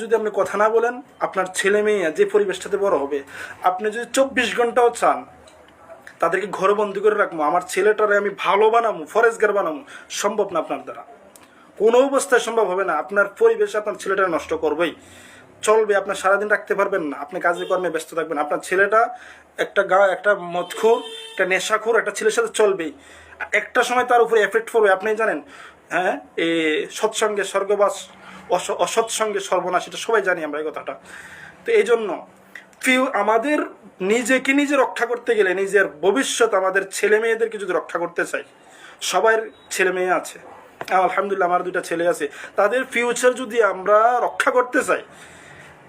যদি আপনি কথা না বলেন, আপনার ছেলে মেয়ে যে পরিবেশটাতে বড় হবে, আপনি যদি 24 ঘন্টাও চান তাদেরকে ঘরে বন্দি করে রাখবো, আমার ছেলেটারে আমি ভালো বানাবো, ফরেজগার বানাবো, সম্ভব না আপনার দ্বারা। কোনো অবস্থায় সম্ভব হবে না। আপনার পরিবেশে আপনার ছেলেটা নষ্ট করবেই, চলবে। আপনার সারাদিন রাখতে পারবেন না, আপনি কাজে কর্মে ব্যস্ত থাকবেন। আপনার ছেলেটা একটা মদখোর, একটা নেশাখোর একটা ছেলের সাথে চলবেই। একটা সময় তার উপরে এফেক্ট পড়বে, আপনি জানেন। হ্যাঁ, এই সৎসঙ্গে স্বর্গবাস, অসৎসঙ্গে সর্বনাশ, এটা সবাই জানি আমরা এই কথাটা। তো এই জন্য আমাদের নিজেকে নিজে রক্ষা করতে গেলে, নিজের ভবিষ্যৎ, আমাদের ছেলে মেয়েদেরকে যদি রক্ষা করতে চাই, সবার ছেলে মেয়ে আছে, আলহামদুলিল্লাহ আমার 2টা ছেলে আছে, তাদের ফিউচার যদি আমরা রক্ষা করতে চাই,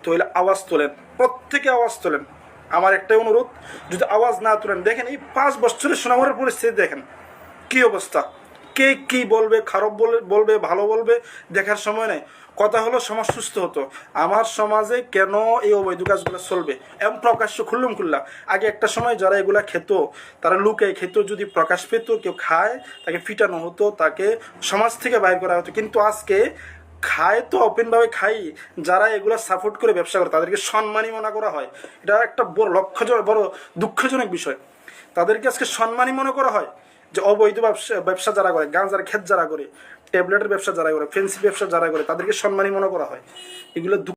তাহলে আওয়াজ তোলেন, প্রত্যেকে আওয়াজ তোলেন। আমার একটাই অনুরোধ, যদি আওয়াজ না তোলেন, দেখেন এই 5 বছরের সোনামুড়ার পরিস্থিতি দেখেন কি অবস্থা। কে কি বলবে, খারাপ বলবে, ভালো বলবে, দেখার সময় নেই। কথা হলো সমাজ সুস্থ হতো। আমার সমাজে কেন এই অবৈধ কাজগুলো চলবে, এমন প্রকাশ্য খুল্লুম খুল্লা। আগে একটা সময় যারা এগুলা খেত, তারা লুকায় খেত, যদি প্রকাশ পেত কেউ খায়, তাকে ফিটানো হতো, তাকে সমাজ থেকে বাইর করা হতো। কিন্তু আজকে খায় তো ওপেনভাবে খাই, যারা এগুলা সাপোর্ট করে ব্যবসা করে তাদেরকে সম্মানই মনে করা হয়। এটা একটা বড় বড় দুঃখজনক বিষয়। তাদেরকে আজকে সম্মানই মনে করা হয়, যে অবৈধ ব্যবসা যারা করে, গাঁজার ক্ষেত যারা করে, ট্যাবলেটের ব্যবসা যারা করে, ফেন্সি ব্যবসা যারা করে, তাদেরকে সম্মানই মনে করা হয়। এগুলো